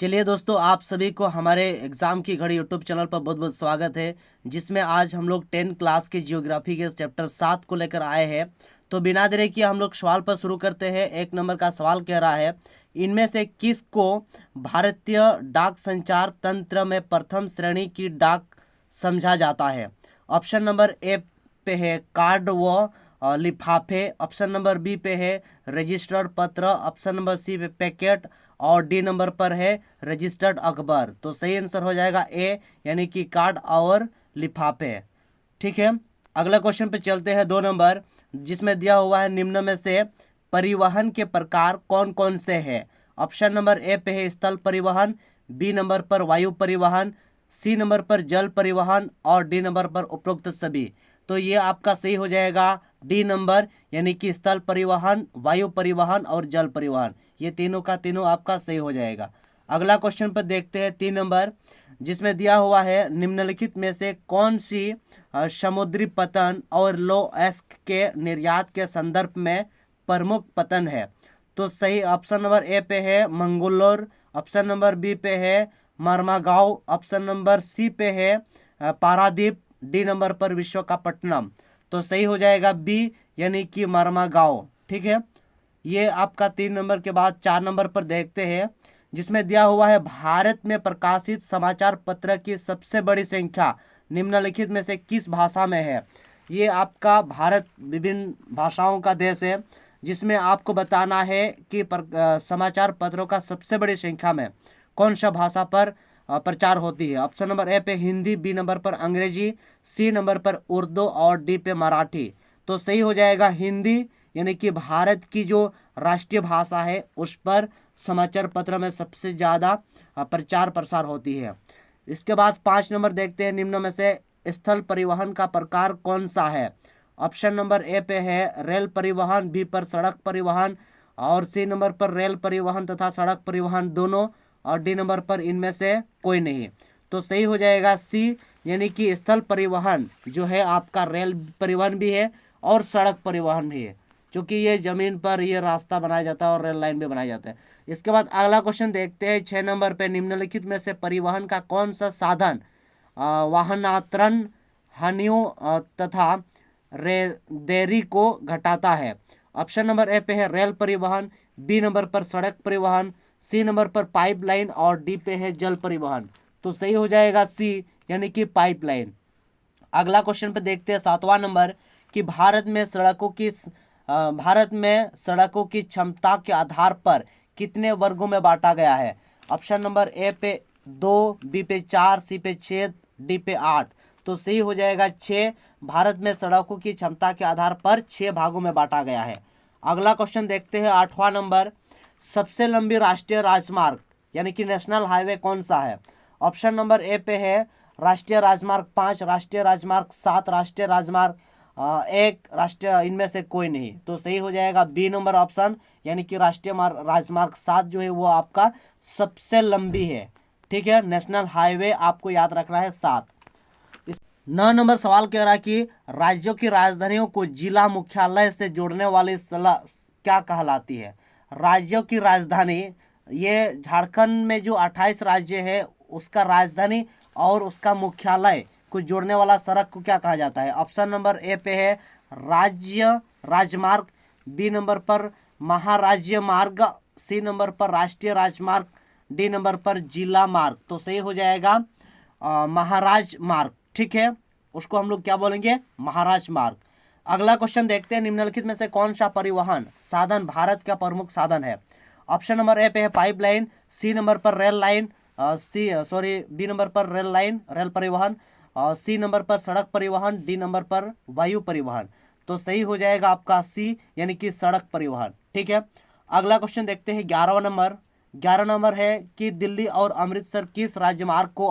चलिए दोस्तों, आप सभी को हमारे एग्ज़ाम की घड़ी यूट्यूब चैनल पर बहुत बहुत स्वागत है, जिसमें आज हम लोग 10 क्लास की जियोग्राफी के चैप्टर 7 को लेकर आए हैं। तो बिना देरी किए हम लोग सवाल पर शुरू करते हैं। 1 नंबर का सवाल कह रहा है, इनमें से किसको भारतीय डाक संचार तंत्र में प्रथम श्रेणी की डाक समझा जाता है? ऑप्शन नंबर ए पे है कार्ड व लिफाफे, ऑप्शन नंबर बी पे है रजिस्टर्ड पत्र, ऑप्शन नंबर सी पे पैकेट और डी नंबर पर है रजिस्टर्ड अखबार। तो सही आंसर हो जाएगा ए, यानी कि कार्ड और लिफाफे। ठीक है, अगला क्वेश्चन पे चलते हैं। 2 नंबर, जिसमें दिया हुआ है निम्न में से परिवहन के प्रकार कौन कौन से हैं? ऑप्शन नंबर ए पे है स्थल परिवहन, बी नंबर पर वायु परिवहन, सी नंबर पर जल परिवहन और डी नंबर पर उपरोक्त सभी। तो ये आपका सही हो जाएगा डी नंबर, यानी कि स्थल परिवहन, वायु परिवहन और जल परिवहन। ये तीनों का तीनों आपका सही हो जाएगा। अगला क्वेश्चन पर देखते हैं 3 नंबर, जिसमें दिया हुआ है निम्नलिखित में से कौन सी समुद्री पतन और लोएस्क के निर्यात के संदर्भ में प्रमुख पतन है? तो सही ऑप्शन नंबर ए पे है मंगलोर, ऑप्शन नंबर बी पे है मरमागांव, ऑप्शन नंबर सी पे है पारादीप, डी नंबर पर विशाखापट्टनम। तो सही हो जाएगा बी, यानी कि मरमागांव। ठीक है, ये आपका 3 नंबर के बाद 4 नंबर पर देखते हैं, जिसमें दिया हुआ है भारत में प्रकाशित समाचार पत्र की सबसे बड़ी संख्या निम्नलिखित में से किस भाषा में है? ये आपका भारत विभिन्न भाषाओं का देश है, जिसमें आपको बताना है कि समाचार पत्रों का सबसे बड़ी संख्या में कौन सा भाषा पर प्रचार होती है। ऑप्शन नंबर ए पे हिंदी, बी नंबर पर अंग्रेजी, सी नंबर पर उर्दू और डी पे मराठी। तो सही हो जाएगा हिंदी, यानी कि भारत की जो राष्ट्रीय भाषा है उस पर समाचार पत्र में सबसे ज़्यादा प्रचार प्रसार होती है। इसके बाद 5 नंबर देखते हैं, निम्न में से स्थल परिवहन का प्रकार कौन सा है? ऑप्शन नंबर ए पे है रेल परिवहन, बी पर सड़क परिवहन और सी नंबर पर रेल परिवहन तथा सड़क परिवहन दोनों और डी नंबर पर इनमें से कोई नहीं। तो सही हो जाएगा सी, यानी कि स्थल परिवहन जो है आपका रेल परिवहन भी है और सड़क परिवहन भी है, क्योंकि ये ज़मीन पर ये रास्ता बनाया जाता है और रेल लाइन भी बनाया जाता है। इसके बाद अगला क्वेश्चन देखते हैं 6 नंबर पे, निम्नलिखित में से परिवहन का कौन सा साधन वाहनांतरण हानियों तथा देरी को घटाता है? ऑप्शन नंबर ए पे है रेल परिवहन, बी नंबर पर सड़क परिवहन, सी नंबर पर पाइपलाइन और डी पे है जल परिवहन। तो सही हो जाएगा सी, यानी कि पाइपलाइन। अगला क्वेश्चन पे देखते हैं 7वां नंबर, कि भारत में सड़कों की क्षमता के आधार पर कितने वर्गों में बांटा गया है? ऑप्शन नंबर ए पे 2, बी पे 4, सी पे 6, डी पे 8। तो सही हो जाएगा 6। भारत में सड़कों की क्षमता के आधार पर 6 भागों में बांटा गया है। अगला क्वेश्चन देखते हैं 8वां नंबर, सबसे लंबी राष्ट्रीय राजमार्ग यानी कि नेशनल हाईवे कौन सा है? ऑप्शन नंबर ए पे है राष्ट्रीय राजमार्ग 5, राष्ट्रीय राजमार्ग 7, राष्ट्रीय राजमार्ग 1, राष्ट्रीय इनमें से कोई नहीं। तो सही हो जाएगा बी नंबर ऑप्शन, यानी कि राष्ट्रीय राजमार्ग 7 जो है वो आपका सबसे लंबी है। ठीक है, नेशनल हाईवे आपको याद रखना है 7। 9 नंबर सवाल कह रहा है कि राज्यों की राजधानियों को जिला मुख्यालय से जोड़ने वाली सलाह क्या कहलाती है? राज्यों की राजधानी, ये झारखंड में जो 28 राज्य है उसका राजधानी और उसका मुख्यालय को जोड़ने वाला सड़क को क्या कहा जाता है? ऑप्शन नंबर ए पे है राज्य राजमार्ग, बी नंबर पर महाराज्य मार्ग, सी नंबर पर राष्ट्रीय राजमार्ग, डी नंबर पर जिला मार्ग। तो सही हो जाएगा महाराज मार्ग। ठीक है, उसको हम लोग क्या बोलेंगे? महाराज मार्ग। अगला क्वेश्चन देखते हैं, निम्नलिखित में से कौन सा परिवहन साधन भारत का प्रमुख साधन है? ऑप्शन नंबर ए पे है पाइपलाइन, सी नंबर पर रेल लाइन, बी नंबर पर रेल लाइन रेल परिवहन, सी नंबर पर सड़क परिवहन, डी नंबर पर वायु परिवहन। तो सही हो जाएगा आपका सी, यानी कि सड़क परिवहन। ठीक है, अगला क्वेश्चन देखते हैं 11वां नंबर। 11 नंबर है कि दिल्ली और अमृतसर किस राजमार्ग को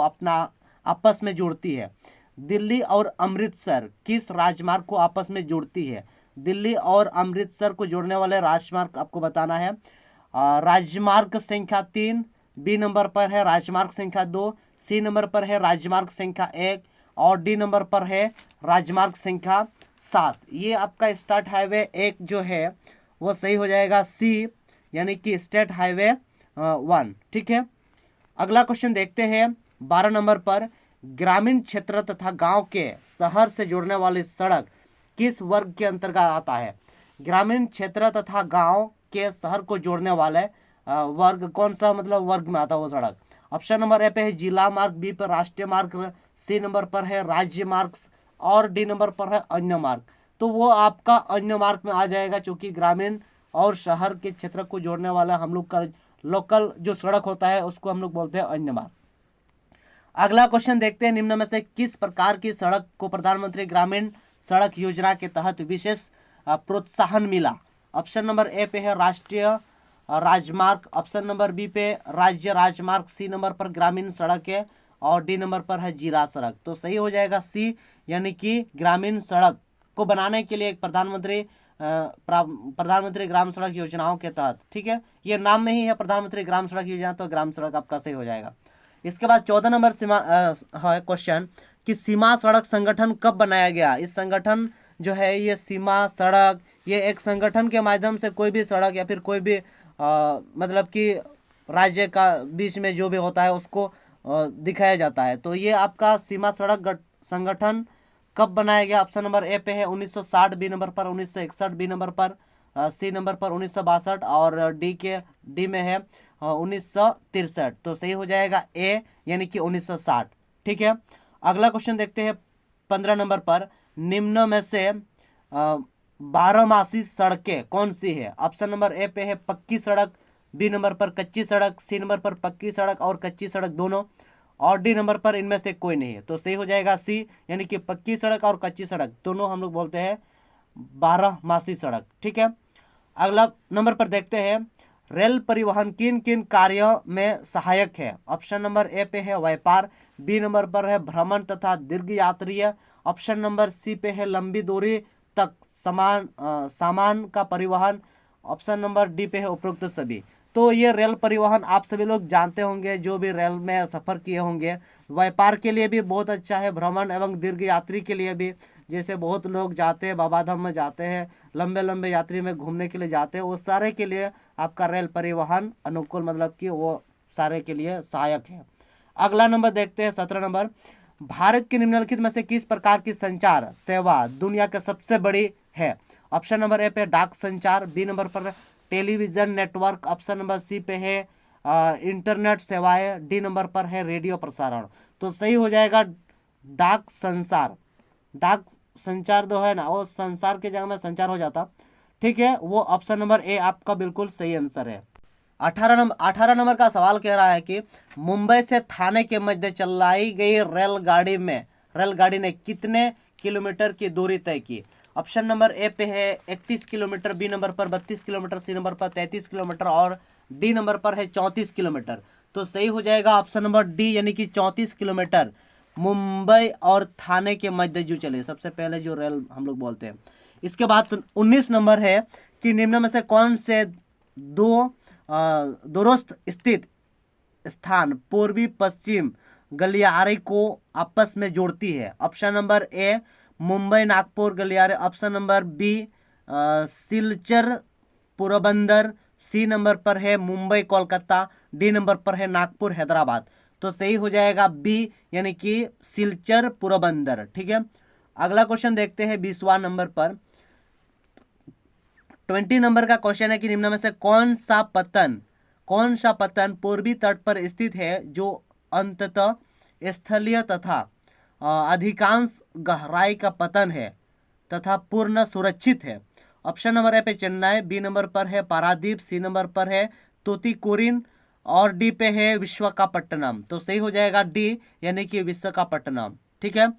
आपस में जोड़ती है? दिल्ली और अमृतसर किस राजमार्ग को आपस में जोड़ती है? दिल्ली और अमृतसर को जोड़ने वाले राजमार्ग आपको बताना है। राजमार्ग संख्या 3, बी नंबर पर है राजमार्ग संख्या 2, सी नंबर पर है राजमार्ग संख्या 1 और डी नंबर पर है राजमार्ग संख्या 7। ये आपका स्टेट हाईवे 1 जो है वो सही हो जाएगा सी, यानी कि स्टेट हाईवे 1। ठीक है, अगला क्वेश्चन देखते हैं 12 नंबर पर, ग्रामीण क्षेत्र तथा गांव के शहर से जोड़ने वाली सड़क किस वर्ग के अंतर्गत आता है? ग्रामीण क्षेत्र तथा गांव के शहर को जोड़ने वाले वर्ग कौन सा मतलब वर्ग में आता है वो सड़क? ऑप्शन नंबर ए पे है जिला मार्ग, बी पर राष्ट्रीय मार्ग, सी नंबर पर है राज्य मार्ग और डी नंबर पर है अन्य मार्ग। तो वो आपका अन्य मार्ग में आ जाएगा, क्योंकि ग्रामीण और शहर के क्षेत्र को जोड़ने वाला हम लोग का लोकल जो सड़क होता है उसको हम लोग बोलते हैं अन्य मार्ग। अगला क्वेश्चन देखते हैं, निम्न में से किस प्रकार की सड़क को प्रधानमंत्री ग्रामीण सड़क योजना के तहत विशेष प्रोत्साहन मिला? ऑप्शन नंबर ए पे है राष्ट्रीय राजमार्ग, ऑप्शन नंबर बी पे राज्य राजमार्ग, सी नंबर पर ग्रामीण सड़क है और डी नंबर पर है जिला सड़क। तो सही हो जाएगा सी, यानी कि ग्रामीण सड़क को बनाने के लिए एक प्रधानमंत्री ग्राम सड़क योजनाओं के तहत, ठीक है, ये नाम में ही है प्रधानमंत्री ग्राम सड़क योजना, तो ग्राम सड़क आपका सही हो जाएगा। इसके बाद 14 नंबर सीमा है क्वेश्चन कि सीमा सड़क संगठन कब बनाया गया? इस संगठन जो है ये सीमा सड़क, ये एक संगठन के माध्यम से कोई भी सड़क या फिर कोई भी मतलब कि राज्य का बीच में जो भी होता है उसको दिखाया जाता है। तो ये आपका सीमा सड़क संगठन कब बनाया गया? ऑप्शन नंबर ए पे है 1960, बी नंबर पर 1961, बी नंबर पर सी नंबर पर 1962 और डी में है 1963। तो सही हो जाएगा ए, यानी कि 1960। ठीक है, अगला क्वेश्चन देखते हैं 15 नंबर पर, निम्न में से 12मासी सड़कें कौन सी है? ऑप्शन नंबर ए पे है पक्की सड़क, बी नंबर पर कच्ची सड़क, सी नंबर पर पक्की सड़क और कच्ची सड़क दोनों और डी नंबर पर इनमें से कोई नहीं है। तो सही हो जाएगा सी, यानी कि पक्की सड़क और कच्ची सड़क दोनों हम लोग बोलते हैं 12मासी सड़क। ठीक है, अगला नंबर पर देखते हैं, रेल परिवहन किन किन कार्यों में सहायक है? ऑप्शन नंबर ए पे है व्यापार, बी नंबर पर है भ्रमण तथा दीर्घ यात्रीय, ऑप्शन नंबर सी पे है लंबी दूरी तक सामान का परिवहन, ऑप्शन नंबर डी पे है उपरोक्त सभी। तो ये रेल परिवहन आप सभी लोग जानते होंगे, जो भी रेल में सफ़र किए होंगे, व्यापार के लिए भी बहुत अच्छा है, भ्रमण एवं दीर्घ यात्री के लिए भी, जैसे बहुत लोग जाते हैं बाबा धाम में जाते हैं, लंबे लंबे यात्री में घूमने के लिए जाते हैं, वो सारे के लिए आपका रेल परिवहन अनुकूल मतलब कि वो सारे के लिए सहायक है। अगला नंबर देखते हैं 17 नंबर, भारत के निम्नलिखित में से किस प्रकार की संचार सेवा दुनिया के सबसे बड़ी है? ऑप्शन नंबर ए पे डाक संचार, बी नंबर पर television network, option number C पे है इंटरनेट सेवाएं, डी नंबर पर है रेडियो प्रसारण। तो सही हो जाएगा डाक संसार। डाक संचार जो है ना वो संसार की जगह में संचार हो जाता, ठीक है, वो ऑप्शन नंबर ए आपका बिल्कुल सही आंसर है। 18 नंबर का सवाल कह रहा है कि मुंबई से थाने के मध्य चलाई गई रेलगाड़ी ने कितने किलोमीटर की दूरी तय की? ऑप्शन नंबर ए पे है 31 किलोमीटर, बी नंबर पर 32 किलोमीटर, सी नंबर पर 33 किलोमीटर और डी नंबर पर है 34 किलोमीटर। तो सही हो जाएगा ऑप्शन नंबर डी, यानी कि 34 किलोमीटर मुंबई और थाने के मध्य जो चले, सबसे पहले जो रेल हम लोग बोलते हैं। इसके बाद 19 नंबर है कि निम्न में से कौन से दो दूरस्थ स्थित स्थान पूर्वी पश्चिम गलियारे को आपस में जोड़ती है? Option number A Mumbai Nagpur गलियारे, option number B Silchar Porbandar, C number पर है मुंबई कोलकाता, डी नंबर पर है नागपुर हैदराबाद। तो सही हो जाएगा बी, यानी कि सिलचर पोरबंदर। ठीक है, अगला क्वेश्चन देखते हैं 20वां नंबर पर, 20 नंबर का क्वेश्चन है कि निम्न में से कौन सा पतन पूर्वी तट पर स्थित है जो अंततः स्थलीय तथा अधिकांश गहराई का पतन है तथा पूर्ण सुरक्षित है? ऑप्शन नंबर ए पे चेन्नई, बी नंबर पर है पारादीप, सी नंबर पर है तूतीकोरिन और डी पे है विशाखापट्टनम। तो सही हो जाएगा डी, यानी कि विशाखापट्टनम। ठीक है,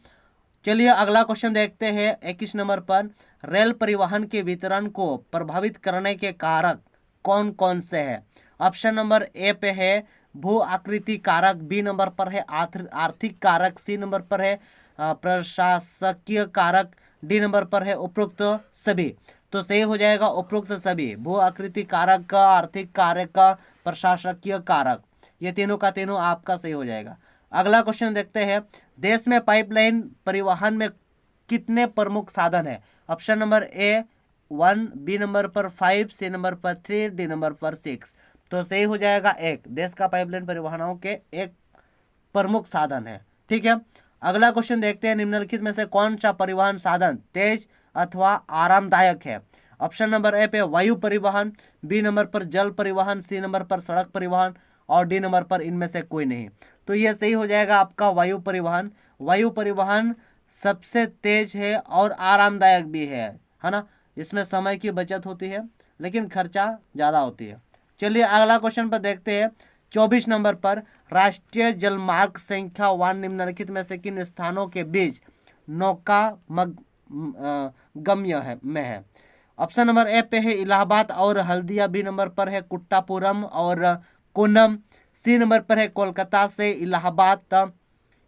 चलिए अगला क्वेश्चन देखते हैं 21 नंबर पर, रेल परिवहन के वितरण को प्रभावित करने के कारक कौन कौन से हैं? ऑप्शन नंबर ए पे है भू आकृति कारक, बी नंबर पर है आर्थिक कारक, सी नंबर पर है प्रशासकीय कारक, डी नंबर पर है उपरोक्त सभी। तो सही हो जाएगा उपरोक्त सभी, भू आकृति कारक का, आर्थिक कारक का, प्रशासकीय कारक, ये तीनों का तीनों आपका सही हो जाएगा। अगला क्वेश्चन देखते हैं, देश में पाइपलाइन परिवहन में कितने प्रमुख साधन है? Option number A 1, B number पर 5, सी नंबर पर 3, डी नंबर पर 6। तो सही हो जाएगा एक, देश का पाइपलाइन परिवहनों के एक प्रमुख साधन है। ठीक है, अगला क्वेश्चन देखते हैं, निम्नलिखित में से कौन सा परिवहन साधन तेज अथवा आरामदायक है? ऑप्शन नंबर ए पे वायु परिवहन, बी नंबर पर जल परिवहन, सी नंबर पर सड़क परिवहन और डी नंबर पर इनमें से कोई नहीं। तो ये सही हो जाएगा आपका वायु परिवहन। वायु परिवहन सबसे तेज है और आरामदायक भी है ना। इसमें समय की बचत होती है लेकिन खर्चा ज़्यादा होती है। चलिए अगला क्वेश्चन पर देखते हैं, 24 नंबर पर राष्ट्रीय जलमार्ग संख्या 1 निम्नलिखित में से किन स्थानों के बीच नौका गम्य है? ऑप्शन नंबर ए पे है इलाहाबाद और हल्दिया, बी नंबर पर है कुट्टापुरम और कोन्नम, सी नंबर पर है कोलकाता से इलाहाबाद,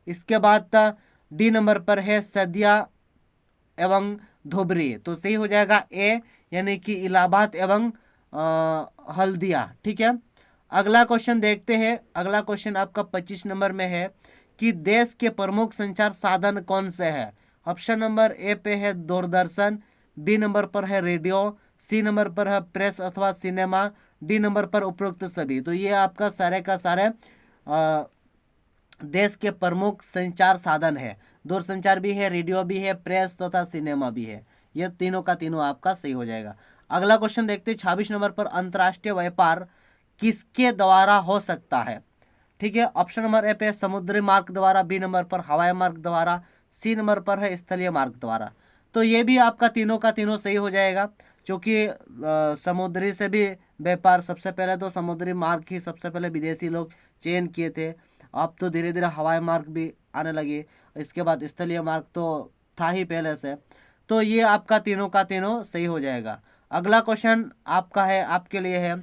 इसके बाद डी नंबर पर है सदिया एवं धुबरी। तो सही हो जाएगा ए, यानी कि इलाहाबाद एवं हल्दिया। ठीक है, अगला क्वेश्चन देखते हैं। अगला क्वेश्चन आपका 25 नंबर में है कि देश के प्रमुख संचार साधन कौन से है? ऑप्शन नंबर ए पे है दूरदर्शन, बी नंबर पर है रेडियो, सी नंबर पर है प्रेस अथवा सिनेमा, डी नंबर पर उपरोक्त सभी। तो ये आपका सारे का सारे देश के प्रमुख संचार साधन है। दूरसंचार भी है, रेडियो भी है, प्रेस तथा सिनेमा भी है। ये तीनों का तीनों आपका सही हो जाएगा। अगला क्वेश्चन देखते हैं, 26 नंबर पर अंतर्राष्ट्रीय व्यापार किसके द्वारा हो सकता है? ठीक है, ऑप्शन नंबर ए पे समुद्री मार्ग द्वारा, बी नंबर पर हवाई मार्ग द्वारा, सी नंबर पर है स्थलीय मार्ग द्वारा। तो ये भी आपका तीनों का तीनों सही हो जाएगा, क्योंकि समुद्री से भी व्यापार सबसे पहले तो समुद्री मार्ग ही सबसे पहले विदेशी लोग चयन किए थे। अब तो धीरे धीरे हवाई मार्ग भी आने लगे, इसके बाद स्थलीय मार्ग तो था ही पहले से। तो ये आपका तीनों का तीनों सही हो जाएगा। अगला क्वेश्चन आपका है, आपके लिए है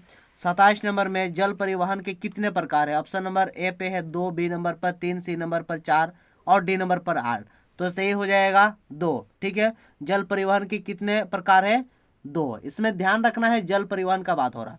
27 नंबर में, जल परिवहन के कितने प्रकार है? ऑप्शन नंबर ए पे है 2, बी नंबर पर 3, सी नंबर पर 4 और डी नंबर पर 8। तो सही हो जाएगा 2। ठीक है, जल परिवहन के कितने प्रकार है? 2। इसमें ध्यान रखना है जल परिवहन का बात हो रहा।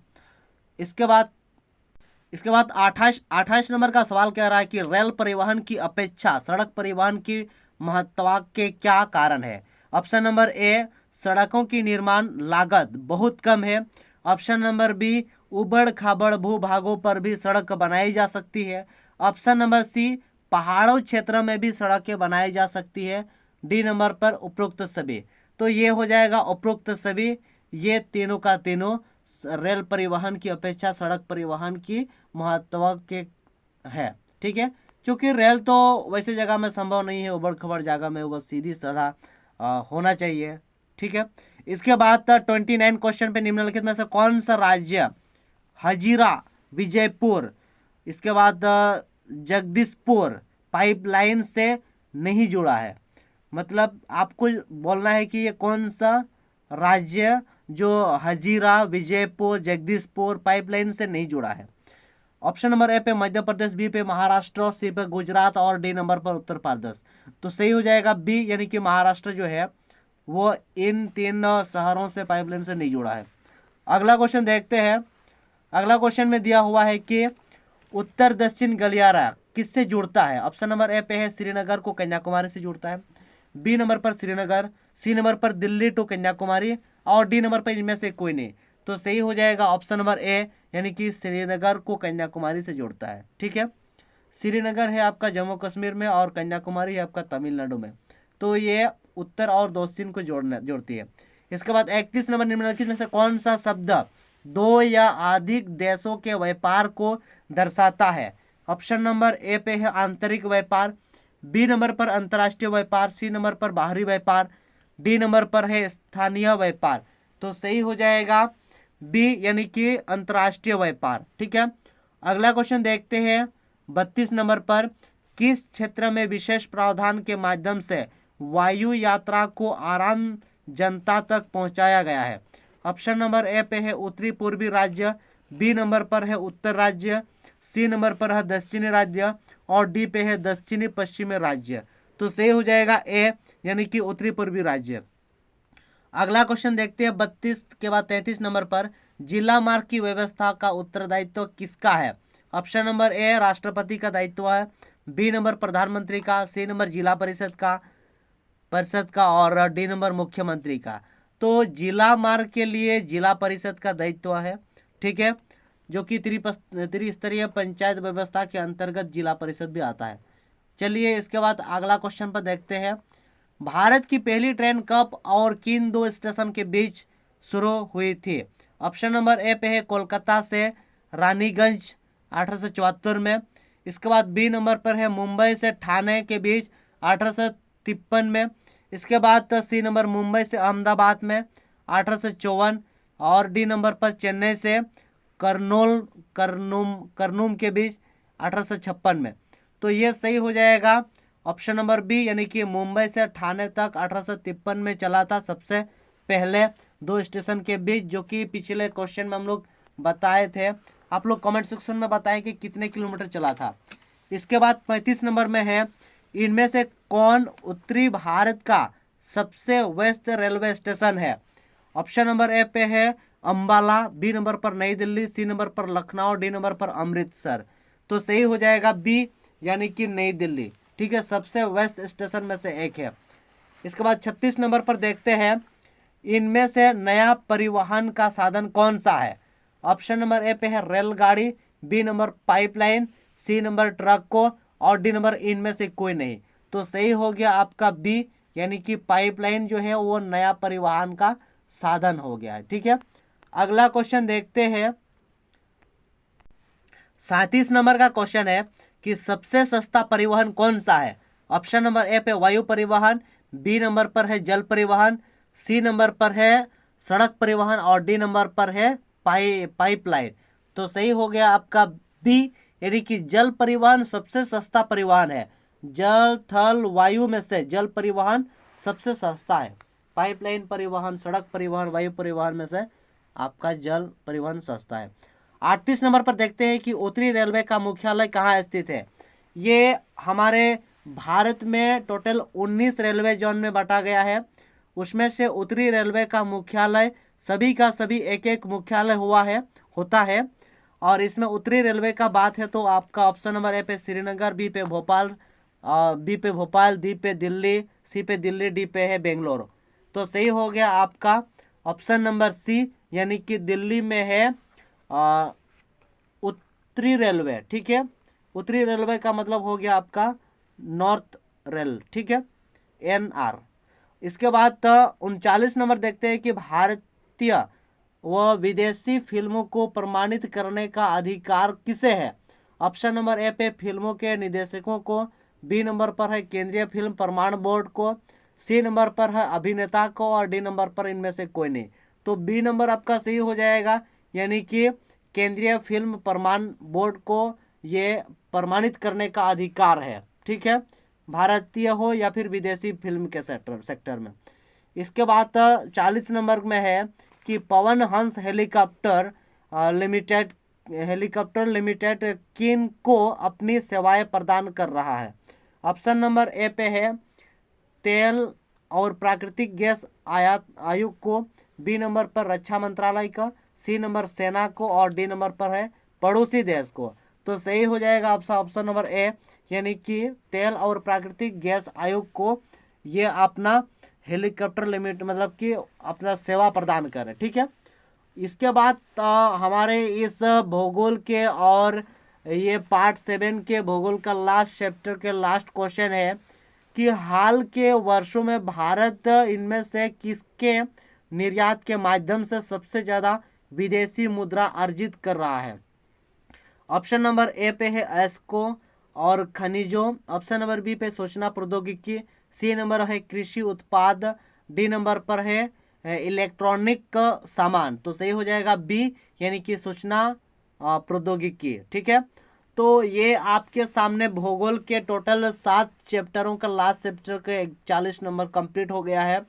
इसके बाद 28 नंबर का सवाल कह रहा है कि रेल परिवहन की अपेक्षा सड़क परिवहन की महत्ता के क्या कारण है? ऑप्शन नंबर ए, सड़कों की निर्माण लागत बहुत कम है। ऑप्शन नंबर बी, उबड़ खाबड़ भूभागों पर भी सड़क बनाई जा सकती है। ऑप्शन नंबर सी, पहाड़ों क्षेत्र में भी सड़कें बनाई जा सकती है। डी नंबर पर उपरोक्त सभी। तो ये हो जाएगा उपरोक्त सभी। ये तीनों का तीनों रेल परिवहन की अपेक्षा सड़क परिवहन की महत्व के है। ठीक है, क्योंकि रेल तो वैसे जगह में संभव नहीं है, उबड़ खबड़ जगह में वो सीधी साधा होना चाहिए। ठीक है, इसके बाद 29 क्वेश्चन पे, निम्नलिखित में से कौन सा राज्य हजीरा विजयपुर, इसके बाद जगदीशपुर पाइपलाइन से नहीं जुड़ा है? मतलब आपको बोलना है कि ये कौन सा राज्य जो हजीरा विजयपुर जगदीशपुर पाइपलाइन से नहीं जुड़ा है। ऑप्शन नंबर ए पे मध्य प्रदेश, बी पे महाराष्ट्र, सी पे गुजरात और डी नंबर पर उत्तर प्रदेश। तो सही हो जाएगा बी, यानी कि महाराष्ट्र जो है वो इन 3 शहरों से पाइपलाइन से नहीं जुड़ा है। अगला क्वेश्चन देखते हैं। अगला क्वेश्चन में दिया हुआ है कि उत्तर दक्षिण गलियारा किससे जुड़ता है? ऑप्शन नंबर ए पे है श्रीनगर को कन्याकुमारी से जुड़ता है, बी नंबर पर श्रीनगर, सी नंबर पर दिल्ली टू कन्याकुमारी और डी नंबर पर इनमें से कोई नहीं। तो सही हो जाएगा ऑप्शन नंबर ए, यानी कि श्रीनगर को कन्याकुमारी से जोड़ता है। ठीक है, श्रीनगर है आपका जम्मू कश्मीर में और कन्याकुमारी है आपका तमिलनाडु में। तो ये उत्तर और दक्षिण को जोड़ती है। इसके बाद 31 नंबर, निम्नलिखित में से कौन सा शब्द 2 या अधिक देशों के व्यापार को दर्शाता है? ऑप्शन नंबर ए पे है आंतरिक व्यापार, बी नंबर पर अंतर्राष्ट्रीय व्यापार, सी नंबर पर बाहरी व्यापार, डी नंबर पर है स्थानीय व्यापार। तो सही हो जाएगा बी, यानी कि अंतर्राष्ट्रीय व्यापार। ठीक है, अगला क्वेश्चन देखते हैं 32 नंबर पर, किस क्षेत्र में विशेष प्रावधान के माध्यम से वायु यात्रा को आराम जनता तक पहुंचाया गया है? ऑप्शन नंबर ए पे है उत्तरी पूर्वी राज्य, बी नंबर पर है उत्तर राज्य, सी नंबर पर है दक्षिणी राज्य और डी पे है दक्षिणी पश्चिमी राज्य। तो सही हो जाएगा ए, यानी कि उत्तरी पूर्वी राज्य। अगला क्वेश्चन देखते हैं 32 के बाद 33 नंबर पर, जिला मार्ग की व्यवस्था का उत्तरदायित्व किसका है? ऑप्शन नंबर ए, राष्ट्रपति का दायित्व है, बी नंबर प्रधानमंत्री का, सी नंबर जिला परिषद का और डी नंबर मुख्यमंत्री का। तो जिला मार्ग के लिए जिला परिषद का दायित्व है। ठीक है, जो कि त्रिस्तरीय पंचायत व्यवस्था के अंतर्गत जिला परिषद भी आता है। चलिए इसके बाद अगला क्वेश्चन पर देखते हैं। भारत की पहली ट्रेन कब और किन दो स्टेशन के बीच शुरू हुई थी? ऑप्शन नंबर ए पे है कोलकाता से रानीगंज 1874 में। इसके बाद बी नंबर पर है मुंबई से ठाणे के बीच 1853 में। इसके बाद सी नंबर मुंबई से अहमदाबाद में 1854 और डी नंबर पर चेन्नई से कर्नूम के बीच 1856 में। तो ये सही हो जाएगा ऑप्शन नंबर बी, यानी कि मुंबई से ठाणे तक 1853 में चला था सबसे पहले दो स्टेशन के बीच, जो कि पिछले क्वेश्चन में हम लोग बताए थे। आप लोग कमेंट सेक्शन में बताएं कि कितने किलोमीटर चला था। इसके बाद 35 नंबर में है, इनमें से कौन उत्तरी भारत का सबसे व्यस्त रेलवे स्टेशन है? ऑप्शन नंबर ए पे है अंबाला, बी नंबर पर नई दिल्ली, सी नंबर पर लखनऊ, डी नंबर पर अमृतसर। तो सही हो जाएगा बी, यानी कि नई दिल्ली। ठीक है, सबसे व्यस्त स्टेशन में से एक है। इसके बाद 36 नंबर पर देखते हैं, इनमें से नया परिवहन का साधन कौन सा है? ऑप्शन नंबर ए पे है रेलगाड़ी, B number pipeline, C number truck को और डी नंबर इनमें से कोई नहीं। तो सही हो गया आपका बी, यानी कि पाइपलाइन जो है वो नया परिवहन का साधन हो गया है। ठीक है, अगला क्वेश्चन देखते हैं। 37 नंबर का क्वेश्चन है कि सबसे सस्ता परिवहन कौन सा है? ऑप्शन नंबर ए पे वायु परिवहन, बी नंबर पर है जल परिवहन, सी नंबर पर है सड़क परिवहन और डी नंबर पर है पाइपलाइन। तो सही हो गया आपका बी, यानी कि जल परिवहन सबसे सस्ता परिवहन है। जल थल वायु में से जल परिवहन सबसे सस्ता है। पाइपलाइन परिवहन, सड़क परिवहन, वायु परिवहन में से आपका जल परिवहन सस्ता है। 38 नंबर पर देखते हैं कि उत्तरी रेलवे का मुख्यालय कहाँ स्थित है? ये हमारे भारत में टोटल 19 रेलवे जोन में बांटा गया है। उसमें से उत्तरी रेलवे का मुख्यालय सभी का सभी एक एक मुख्यालय होता है। और इसमें उत्तरी रेलवे का बात है तो आपका ऑप्शन नंबर ए पे श्रीनगर, बी पे भोपाल, डी पे दिल्ली, सी पे दिल्ली, डी पे है बेंगलोर। तो सही हो गया आपका ऑप्शन नंबर सी, यानी कि दिल्ली में है उत्तरी रेलवे। ठीक है, उत्तरी रेलवे का मतलब हो गया आपका नॉर्थ रेल। ठीक है, NR। इसके बाद 39 नंबर देखते हैं कि भारतीय व विदेशी फिल्मों को प्रमाणित करने का अधिकार किसे है? ऑप्शन नंबर ए पे फिल्मों के निर्देशकों को, बी नंबर पर है केंद्रीय फिल्म प्रमाण बोर्ड को, सी नंबर पर है अभिनेता को और डी नंबर पर इनमें से कोई नहीं। तो बी नंबर आपका सही हो जाएगा, यानी कि केंद्रीय फिल्म प्रमाण बोर्ड को ये प्रमाणित करने का अधिकार है। ठीक है, भारतीय हो या फिर विदेशी फिल्म के सेक्टर में। इसके बाद 40 नंबर में है कि पवन हंस हेलीकॉप्टर लिमिटेड किन को अपनी सेवाएं प्रदान कर रहा है? ऑप्शन नंबर ए पे है तेल और प्राकृतिक गैस आयात आयोग को, बी नंबर पर रक्षा मंत्रालय का, सी नंबर सेना को और डी नंबर पर है पड़ोसी देश को। तो सही हो जाएगा आपका ऑप्शन नंबर ए, यानी कि तेल और प्राकृतिक गैस आयोग को ये अपना हेलीकॉप्टर लिमिट मतलब कि अपना सेवा प्रदान करे। ठीक है, इसके बाद हमारे इस भूगोल के और ये पार्ट 7 के भूगोल का लास्ट चैप्टर के लास्ट क्वेश्चन है कि हाल के वर्षों में भारत इनमें से किसके निर्यात के माध्यम से सबसे ज़्यादा विदेशी मुद्रा अर्जित कर रहा है? ऑप्शन नंबर ए पे है एस्को और खनिजों, ऑप्शन नंबर बी पे सूचना प्रौद्योगिकी, सी नंबर है कृषि उत्पाद, डी नंबर पर है इलेक्ट्रॉनिक सामान। तो सही हो जाएगा बी, यानी कि सूचना प्रौद्योगिकी। ठीक है, तो ये आपके सामने भूगोल के टोटल 7 चैप्टरों का लास्ट चैप्टर के 40 नंबर कंप्लीट हो गया है।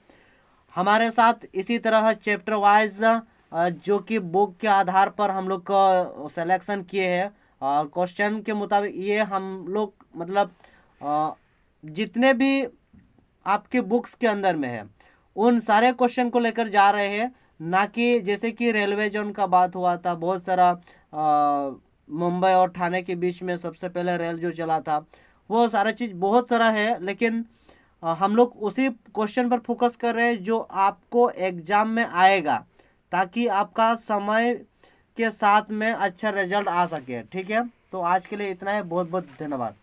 हमारे साथ इसी तरह चैप्टर वाइज जो कि बुक के आधार पर हम लोग का सिलेक्शन किए हैं और क्वेश्चन के मुताबिक ये हम लोग मतलब जितने भी आपके बुक्स के अंदर में है उन सारे क्वेश्चन को लेकर जा रहे हैं, ना कि जैसे कि रेलवे जोन का बात हुआ था, बहुत सारा मुंबई और ठाणे के बीच में सबसे पहले रेल जो चला था, वो सारा चीज़ बहुत सारा है। लेकिन हम लोग उसी क्वेश्चन पर फोकस कर रहे हैं जो आपको एग्जाम में आएगा, ताकि आपका समय के साथ में अच्छा रिजल्ट आ सके। ठीक है, तो आज के लिए इतना है। बहुत बहुत धन्यवाद।